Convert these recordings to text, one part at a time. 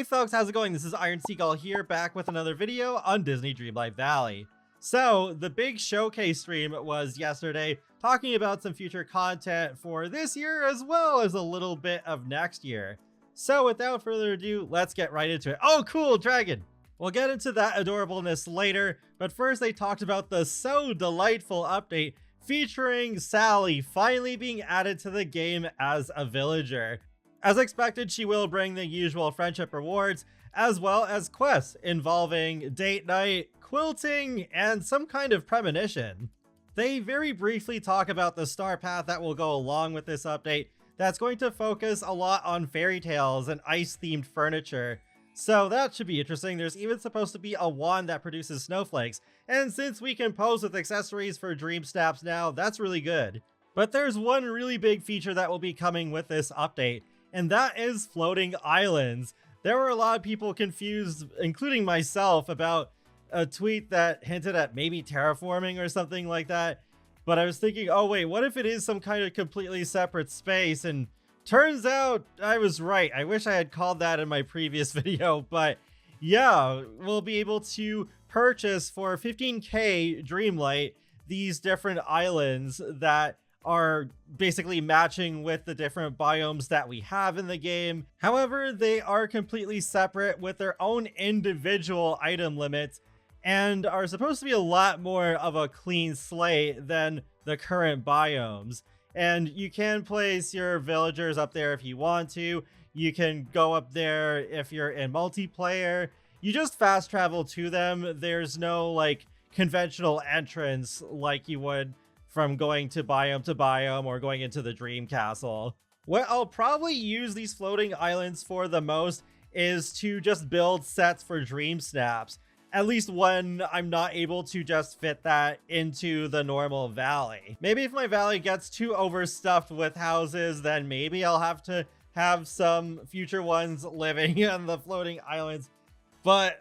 Hey folks, how's it going? This is Iron Seagull here, back with another video on Disney Dreamlight Valley. So, the big showcase stream was yesterday, talking about some future content for this year as well as a little bit of next year. So without further ado, let's get right into it. Oh cool, dragon! We'll get into that adorableness later, but first they talked about the so delightful update featuring Sally finally being added to the game as a villager. As expected, she will bring the usual friendship rewards, as well as quests involving date night, quilting, and some kind of premonition. They very briefly talk about the star path that will go along with this update that's going to focus a lot on fairy tales and ice-themed furniture. So that should be interesting. There's even supposed to be a wand that produces snowflakes, and since we can pose with accessories for dream snaps now, that's really good. But there's one really big feature that will be coming with this update, and that is floating islands. There were a lot of people confused, including myself, about a tweet that hinted at maybe terraforming or something like that. But I was thinking, oh wait, what if it is some kind of completely separate space? And turns out I was right. I wish I had called that in my previous video, but yeah, we'll be able to purchase for 15k Dreamlight these different islands that are basically matching with the different biomes that we have in the game. However, they are completely separate with their own individual item limits and are supposed to be a lot more of a clean slate than the current biomes. And you can place your villagers up there if you want to. You can go up there if you're in multiplayer. You just fast travel to them. There's no like conventional entrance like you would from going to biome or going into the dream castle. What I'll probably use these floating islands for the most is to just build sets for dream snaps, at least when I'm not able to just fit that into the normal valley. Maybe if my valley gets too overstuffed with houses, then maybe I'll have to have some future ones living on the floating islands. But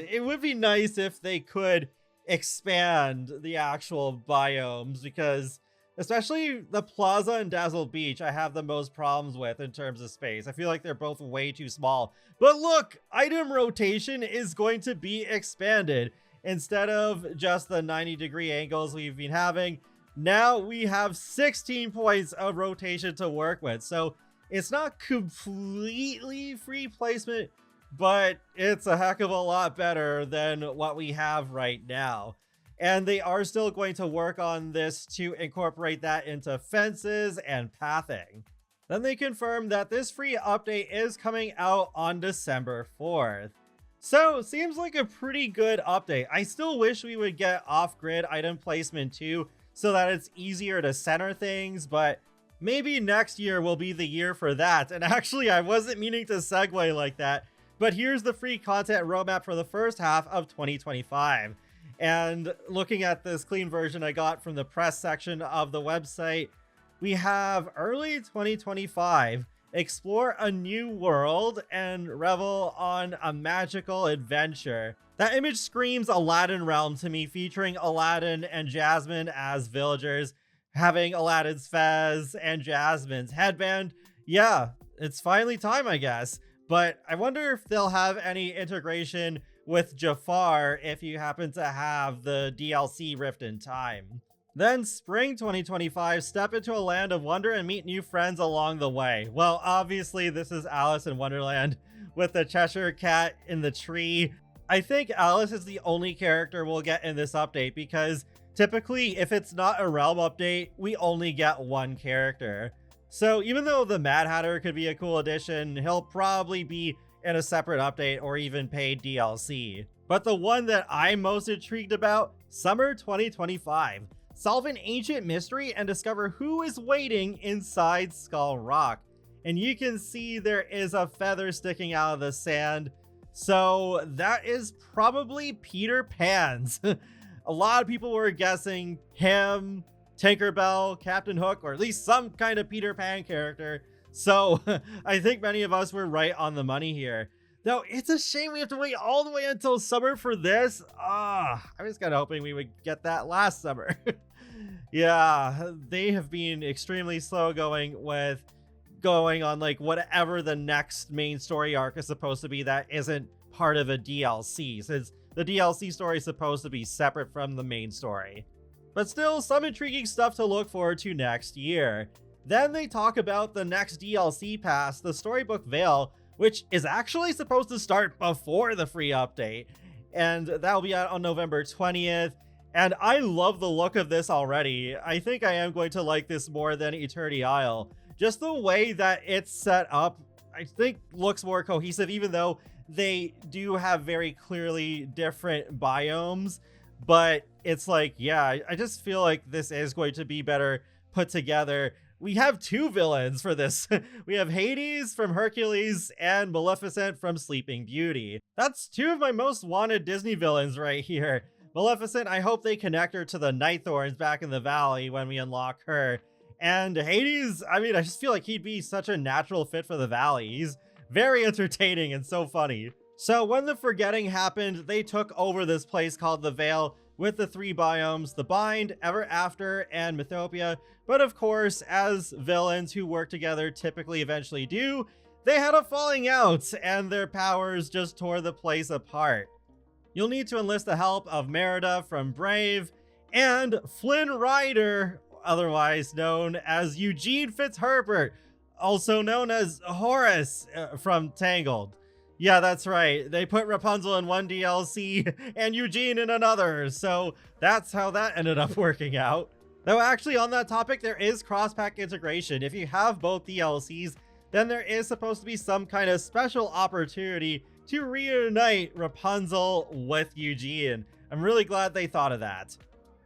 it would be nice if they could expand the actual biomes, because especially the Plaza and Dazzle Beach I have the most problems with in terms of space. I feel like they're both way too small. But look, item rotation is going to be expanded. Instead of just the 90-degree angles we've been having, now we have 16 points of rotation to work with. So it's not completely free placement, but it's a heck of a lot better than what we have right now. And they are still going to work on this to incorporate that into fences and pathing. Then they confirmed that this free update is coming out on December 4th. So seems like a pretty good update. I still wish we would get off-grid item placement too, so that it's easier to center things, but maybe next year will be the year for that. And actually, I wasn't meaning to segue like that, but here's the free content roadmap for the first half of 2025. And looking at this clean version I got from the press section of the website, we have early 2025, explore a new world and revel on a magical adventure. That image screams Aladdin Realm to me, featuring Aladdin and Jasmine as villagers, having Aladdin's fez and Jasmine's headband. Yeah, it's finally time, I guess. But I wonder if they'll have any integration with Jafar if you happen to have the DLC Rift in Time. Then spring 2025, step into a land of wonder and meet new friends along the way. Well, obviously this is Alice in Wonderland with the Cheshire Cat in the tree. I think Alice is the only character we'll get in this update, because typically if it's not a realm update, we only get one character. So even though the Mad Hatter could be a cool addition, he'll probably be in a separate update or even paid DLC. But the one that I'm most intrigued about, summer 2025. Solve an ancient mystery and discover who is waiting inside Skull Rock. And you can see there is a feather sticking out of the sand. So that is probably Peter Pan's. A lot of people were guessing him, Tinkerbell, Captain Hook, or at least some kind of Peter Pan character. So I think many of us were right on the money here. Though it's a shame we have to wait all the way until summer for this. I was kind of hoping we would get that last summer. Yeah, they have been extremely slow going with going on like whatever the next main story arc is supposed to be that isn't part of a DLC, since the DLC story is supposed to be separate from the main story. But still, some intriguing stuff to look forward to next year. Then they talk about the next DLC pass, the Storybook Vale, which is actually supposed to start before the free update, and that'll be out on November 20th. And I love the look of this already. I think I am going to like this more than Eternity Isle. Just the way that it's set up, I think looks more cohesive, even though they do have very clearly different biomes. But it's like, yeah, I just feel like this is going to be better put together. We have two villains for this. We have Hades from Hercules and Maleficent from Sleeping Beauty. That's two of my most wanted Disney villains right here. Maleficent, I hope they connect her to the Nightthorns back in the valley when we unlock her. And Hades, I mean, I just feel like he'd be such a natural fit for the valley. He's very entertaining and so funny. So when the Forgetting happened, they took over this place called the Vale with the three biomes, the Bind, Ever After, and Mythopia. But of course, as villains who work together typically eventually do, they had a falling out and their powers just tore the place apart. You'll need to enlist the help of Merida from Brave and Flynn Rider, otherwise known as Eugene Fitzherbert, also known as Horace from Tangled. Yeah, that's right. They put Rapunzel in one DLC and Eugene in another, so that's how that ended up working out. Though actually on that topic, there is Crosspack Integration. If you have both DLCs, then there is supposed to be some kind of special opportunity to reunite Rapunzel with Eugene. I'm really glad they thought of that.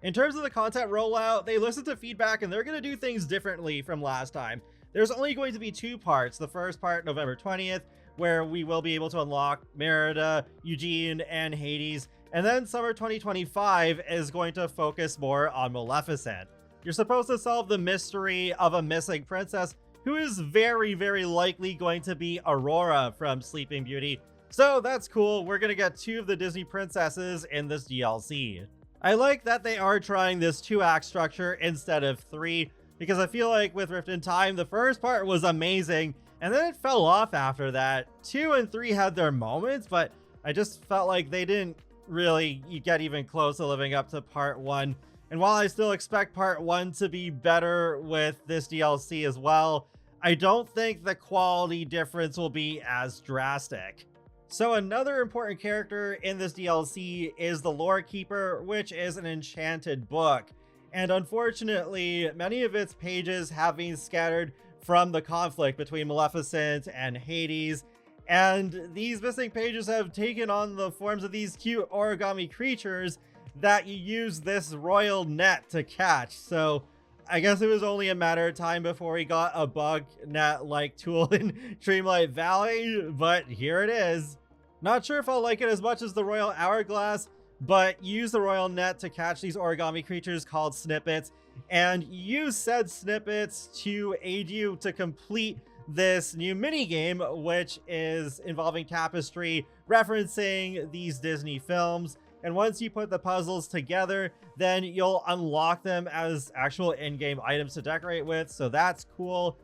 In terms of the content rollout, they listened to feedback and they're going to do things differently from last time. There's only going to be two parts. The first part, November 20th, where we will be able to unlock Merida, Eugene, and Hades. And then summer 2025 is going to focus more on Maleficent. You're supposed to solve the mystery of a missing princess who is very, very likely going to be Aurora from Sleeping Beauty. So that's cool. We're going to get two of the Disney princesses in this DLC. I like that they are trying this 2-act structure instead of 3, because I feel like with Rift in Time, the first part was amazing, and then it fell off after that. 2 and 3 had their moments, but I just felt like they didn't really get even close to living up to part 1. And while I still expect part 1 to be better with this DLC as well, I don't think the quality difference will be as drastic. So another important character in this DLC is the Lore Keeper, which is an enchanted book. And unfortunately, many of its pages have been scattered from the conflict between Maleficent and Hades. And these missing pages have taken on the forms of these cute origami creatures that you use this royal net to catch. So I guess it was only a matter of time before we got a bug net-like tool in Dreamlight Valley, but here it is. Not sure if I'll like it as much as the Royal Hourglass, but use the royal net to catch these origami creatures called snippets, and use said snippets to aid you to complete this new minigame, which is involving tapestry, referencing these Disney films. And once you put the puzzles together, then you'll unlock them as actual in-game items to decorate with, so that's cool.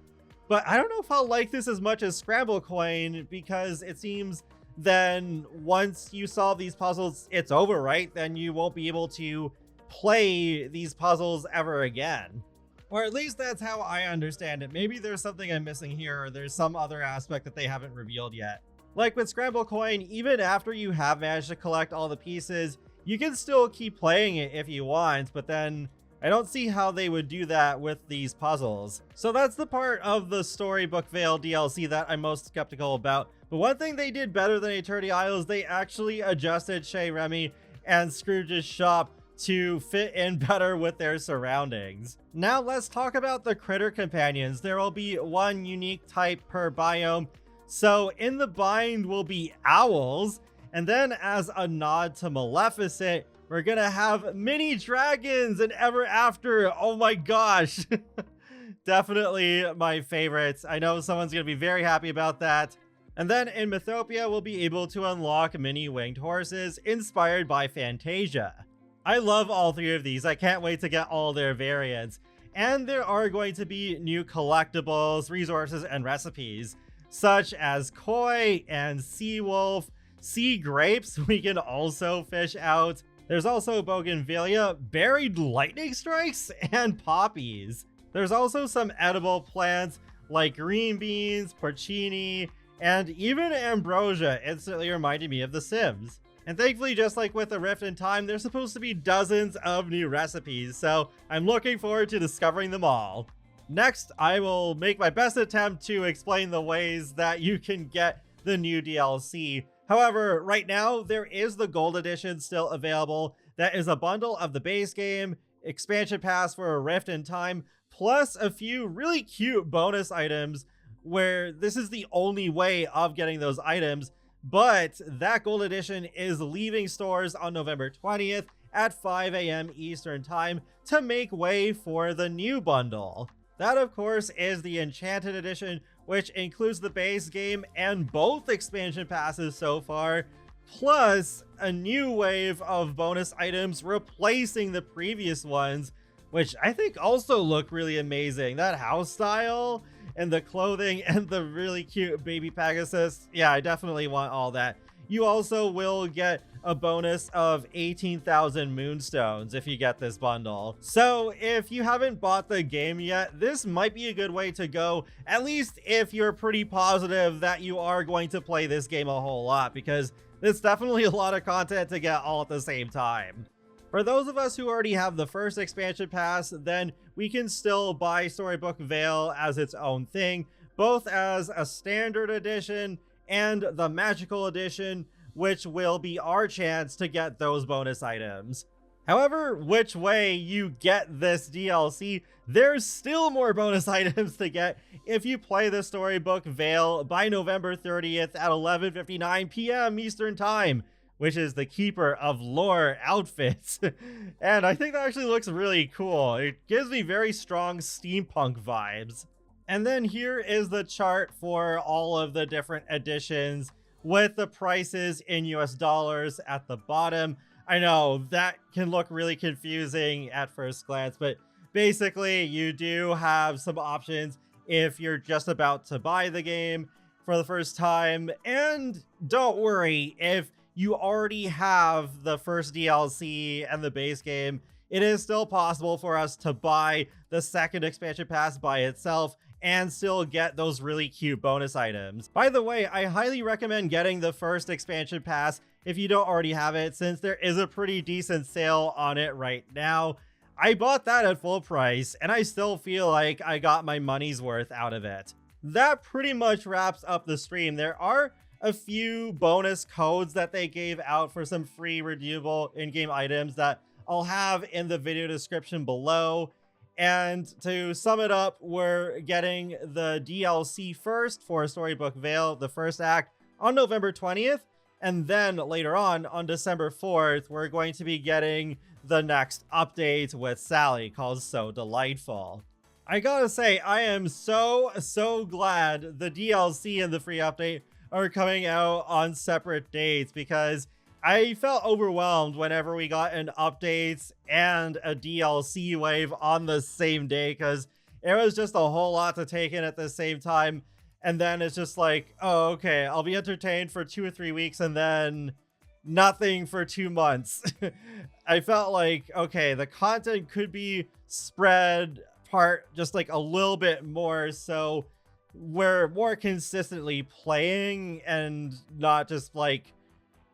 But I don't know if I'll like this as much as Scramble Coin, because it seems then once you solve these puzzles, it's over, right? Then you won't be able to play these puzzles ever again. Or at least that's how I understand it. Maybe there's something I'm missing here, or there's some other aspect that they haven't revealed yet. Like with Scramble Coin, even after you have managed to collect all the pieces, you can still keep playing it if you want, but then I don't see how they would do that with these puzzles. So that's the part of the Storybook Veil DLC that I'm most skeptical about. But one thing they did better than Eternity Isle is they actually adjusted Chez Remy and Scrooge's shop to fit in better with their surroundings. Now let's talk about the critter companions. There will be one unique type per biome. So in the bind will be owls, and then as a nod to Maleficent, we're gonna have mini dragons and Ever After. Oh my gosh. Definitely my favorites. I know someone's gonna be very happy about that. And then in Mythopia, we'll be able to unlock mini winged horses inspired by Fantasia. I love all three of these. I can't wait to get all their variants. and there are going to be new collectibles, resources, and recipes, such as koi and sea wolf, sea grapes we can also fish out. There's also bougainvillea, buried lightning strikes, and poppies. There's also some edible plants like green beans, porcini, and even ambrosia, instantly reminding me of The Sims. And thankfully, just like with the Rift in Time, there's supposed to be dozens of new recipes, so I'm looking forward to discovering them all. Next, I will make my best attempt to explain the ways that you can get the new DLC. However, right now, there is the Gold Edition still available. That is a bundle of the base game, expansion pass for a Rift in Time, plus a few really cute bonus items where this is the only way of getting those items. But that Gold Edition is leaving stores on November 20th at 5 a.m. Eastern Time to make way for the new bundle. That, of course, is the Enchanted Edition, which includes the base game and both expansion passes so far, plus a new wave of bonus items replacing the previous ones, which I think also look really amazing. That house style and the clothing and the really cute baby Pegasus. Yeah, I definitely want all that. You also will get a bonus of 18,000 moonstones if you get this bundle. So if you haven't bought the game yet, this might be a good way to go, at least if you're pretty positive that you are going to play this game a whole lot, because it's definitely a lot of content to get all at the same time. For those of us who already have the first expansion pass, then we can still buy Storybook Vale as its own thing, both as a standard edition and the magical edition, which will be our chance to get those bonus items. However, which way you get this DLC, there's still more bonus items to get if you play the Storybook Vale by November 30th at 11:59 p.m. Eastern Time, which is the Keeper of Lore outfits. And I think that actually looks really cool. It gives me very strong steampunk vibes. And then here is the chart for all of the different editions with the prices in US dollars at the bottom. I know that can look really confusing at first glance, but basically you do have some options if you're just about to buy the game for the first time. And don't worry, if you already have the first DLC and the base game, it is still possible for us to buy the second expansion pass by itself and still get those really cute bonus items. By the way, I highly recommend getting the first expansion pass if you don't already have it, since there is a pretty decent sale on it right now. I bought that at full price, and I still feel like I got my money's worth out of it. That pretty much wraps up the stream. There are a few bonus codes that they gave out for some free redeemable in-game items that I'll have in the video description below. And to sum it up, we're getting the DLC first for Storybook Vale, the first act, on November 20th. And then later on December 4th, we're going to be getting the next update with Sally called So Delightful. I gotta say, I am so glad the DLC and the free update are coming out on separate dates, because I felt overwhelmed whenever we got an update and a DLC wave on the same day, because it was just a whole lot to take in at the same time. And then it's just like, oh, okay, I'll be entertained for 2 or 3 weeks and then nothing for 2 months. I felt like, okay, the content could be spread apart just like a little bit more, so we're more consistently playing and not just like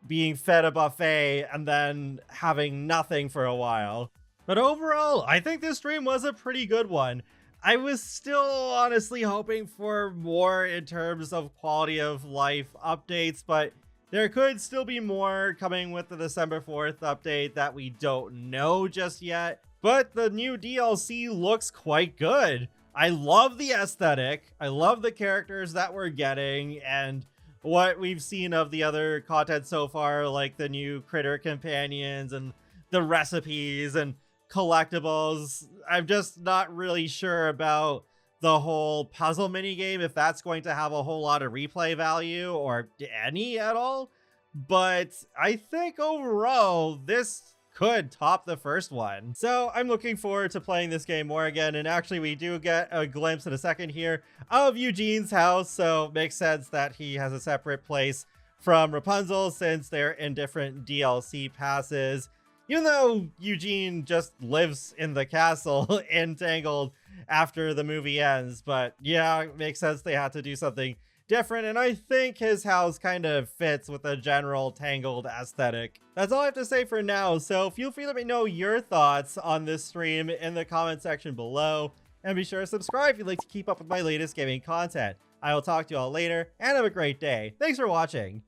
being fed a buffet and then having nothing for a while. But overall, I think this stream was a pretty good one. I was still honestly hoping for more in terms of quality of life updates, but there could still be more coming with the December 4th update that we don't know just yet. But the new DLC looks quite good. I love the aesthetic. I love the characters that we're getting, and what we've seen of the other content so far, like the new critter companions and the recipes and collectibles. I'm just not really sure about the whole puzzle minigame, if that's going to have a whole lot of replay value or any at all. But I think overall, this could top the first one. So I'm looking forward to playing this game more again, and actually we do get a glimpse in a second here of Eugene's house, so it makes sense that he has a separate place from Rapunzel since they're in different DLC passes. Even though Eugene just lives in the castle entangled after the movie ends, but yeah, it makes sense they had to do something different, and I think his house kind of fits with the general Tangled aesthetic. That's all I have to say for now, so feel free to let me know your thoughts on this stream in the comment section below, and be sure to subscribe if you'd like to keep up with my latest gaming content. I will talk to you all later, and have a great day. Thanks for watching.